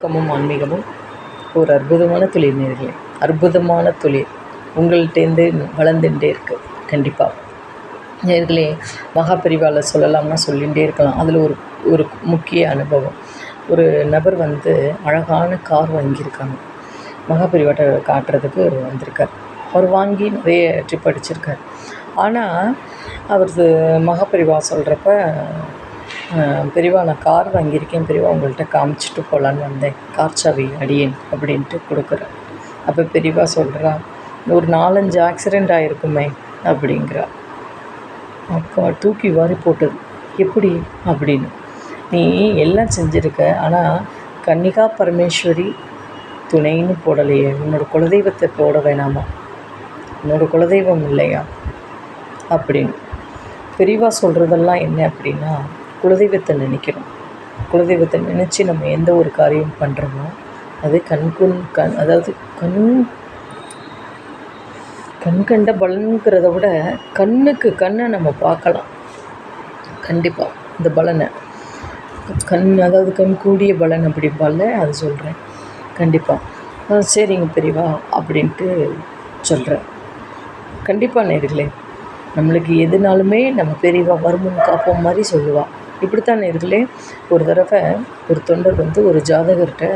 பக்கமும் ஆன்மீகமும் ஒரு அற்புதமான தொழில் நேர்களே, அற்புதமான தொழில் உங்கள்கிட்டேருந்து வளர்ந்துட்டே இருக்குது. கண்டிப்பாக நேர்களே, மகாபெரிவாவில் சொல்லலாம்னா சொல்லிகிட்டே இருக்கலாம். அதில் ஒரு ஒரு முக்கிய அனுபவம். ஒரு நபர் அழகான கார் வாங்கியிருக்காங்க. மகாபெரிவாட்ட காட்டுறதுக்கு வந்திருக்கார். அவர் வாங்கி நிறைய ட்ரிப் அடிச்சிருக்கார். ஆனால் அவர் மகாபெரிவா சொல்கிறப்ப, பெரியவா நான் கார் வாங்கியிருக்கேன் பெரியவா, உங்கள்கிட்ட காமிச்சிட்டு போகலான்னு வந்தேன், கார் சாவி அடியேன் அப்படின்ட்டு கொடுக்குறேன். அப்போ பெரியவா சொல்கிறா, ஒரு 4-5 ஆக்சிடெண்ட் ஆகிருக்குமே அப்படிங்கிறா. அப்போ தூக்கி வாரி போட்டது. எப்படி அப்படின்னு, நீ எல்லாம் செஞ்சுருக்க, ஆனால் கன்னிகா பரமேஸ்வரி துணைன்னு போடலையே, உன்னோட குலதெய்வத்தை போட வேணாமா, உன்னோட குலதெய்வம் இல்லையா அப்படின்னு. பெரியவா சொல்கிறதெல்லாம் என்ன அப்படின்னா, குலதெய்வத்தை நினைக்கணும். குலதெய்வத்தை நினச்சி நம்ம எந்த ஒரு காரியம் பண்ணுறோமோ அது அதாவது கண் கண்ட பலனுங்கிறத விட கண்ணை நம்ம பார்க்கலாம். கண்டிப்பாக இந்த பலனை அதாவது கண் கூடிய பலன் அப்படிம்பால அது சொல்கிறேன். கண்டிப்பாக சரிங்க பெரியவா அப்படின்ட்டு சொல்கிறேன். கண்டிப்பாக நேர்களே, நம்மளுக்கு எதுனாலுமே நம்ம பெரியவா வருமுன் காப்போம் மாதிரி சொல்லுவாள். இப்படித்தான் நேர்களே, ஒரு தடவை ஒரு தொண்டர் ஒரு ஜாதகர்கிட்ட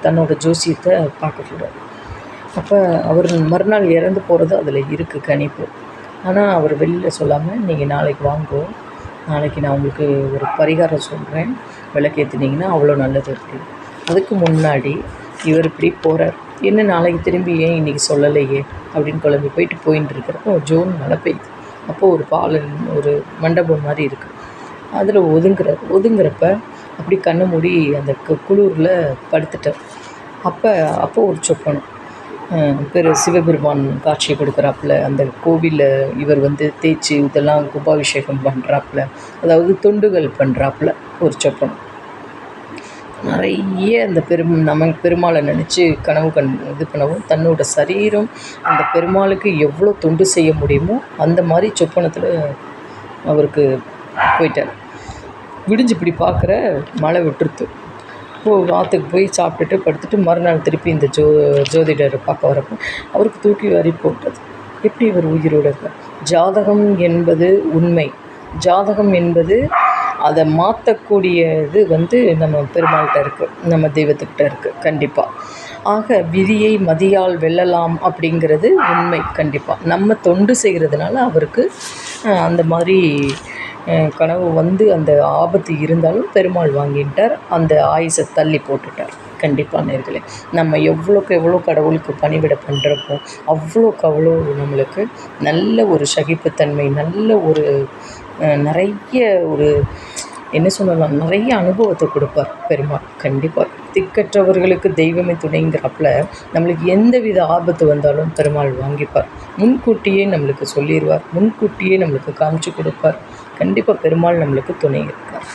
தன்னோட ஜோசியத்தை பார்க்க சொல்கிறார். அப்போ அவர் மறுநாள் இறந்து போகிறது அதில் இருக்குது கணிப்பு. ஆனால் அவர் வெளியில் சொல்லாமல், நீங்கள் நாளைக்கு வாங்கோ, நாளைக்கு நான் உங்களுக்கு ஒரு பரிகாரம் சொல்கிறேன், விளக்கேற்றினீங்கன்னா அவ்வளோ நல்லது இருக்குது. அதுக்கு முன்னாடி இவர் இப்படி போகிறார். என்ன நாளைக்கு திரும்பி ஏன் இன்றைக்கி சொல்லலையே அப்படின்னு குழம்பி போயின்னு இருக்கிறப்போ ஜோன் மழை பெய்யுது. அப்போது ஒரு மண்டபம் மாதிரி இருக்குது, அதில் ஒதுங்குறப்ப அப்படி கண்ணை மூடி அந்த குளிரில் படுத்துட்டார். அப்போ ஒரு சொப்பனம், சிவபெருமான் காட்சி கொடுக்குறாப்புல, அந்த கோவிலில் இவர் தேய்ச்சி இதெல்லாம் கும்பாபிஷேகம் பண்ணுறாப்புல, அதாவது தொண்டுகள் பண்ணுறாப்புல ஒரு சொப்பனம். நிறைய அந்த பெருமாளை நினச்சி கனவு இது பண்ணவும், தன்னோட சரீரம் அந்த பெருமாளுக்கு எவ்வளோ தொண்டு செய்ய முடியுமோ அந்த மாதிரி சொப்பனத்தில் அவருக்கு போயிட்டார். விடிஞ்சு இப்படி பார்க்குற மழை விட்டுருத்து. ஆற்றுக்கு போய் சாப்பிட்டுட்டு படுத்துட்டு மறுநாள் திருப்பி இந்த ஜோதிடரை பார்க்க வரப்போ அவருக்கு தூக்கி வாரி போட்டது. எப்படி இவர் உயிரோடு இருக்கார்? ஜாதகம் என்பது உண்மை. ஜாதகம் என்பது அதை மாற்றக்கூடிய இது நம்ம பெருமாள்கிட்ட இருக்குது, நம்ம தெய்வத்துக்கிட்ட இருக்குது. கண்டிப்பாக ஆக விதியை மதியால் வெல்லலாம் அப்படிங்கிறது உண்மை. கண்டிப்பாக நம்ம தொண்டு செய்கிறதுனால அவருக்கு அந்த மாதிரி கனவு அந்த ஆபத்து இருந்தாலும் பெருமாள் வாங்கிட்டார், அந்த ஆயுசை தள்ளி போட்டுட்டார். கண்டிப்பாக நேர்களே, நம்ம எவ்வளோக்கு எவ்வளோ கடவுளுக்கு பணிவிட பண்ணுறப்போ அவ்வளோக்கு அவ்வளோ நம்மளுக்கு நல்ல ஒரு சகிப்புத்தன்மை, நல்ல ஒரு நிறைய ஒரு என்ன சொல்லலாம், நிறைய அனுபவத்தை கொடுப்பார் பெருமாள். கண்டிப்பாக திக்கற்றவர்களுக்கு தெய்வமே துணைங்கிறாப்புல நம்மளுக்கு எந்த வித ஆபத்து வந்தாலும் பெருமாள் வாங்கிப்பார். முன்கூட்டியே நம்மளுக்கு சொல்லிடுவார், முன்கூட்டியே நம்மளுக்கு காமிச்சு கொடுப்பார். கண்டிப்பாக பெருமாள் நம்மளுக்கு துணை இருக்கார்.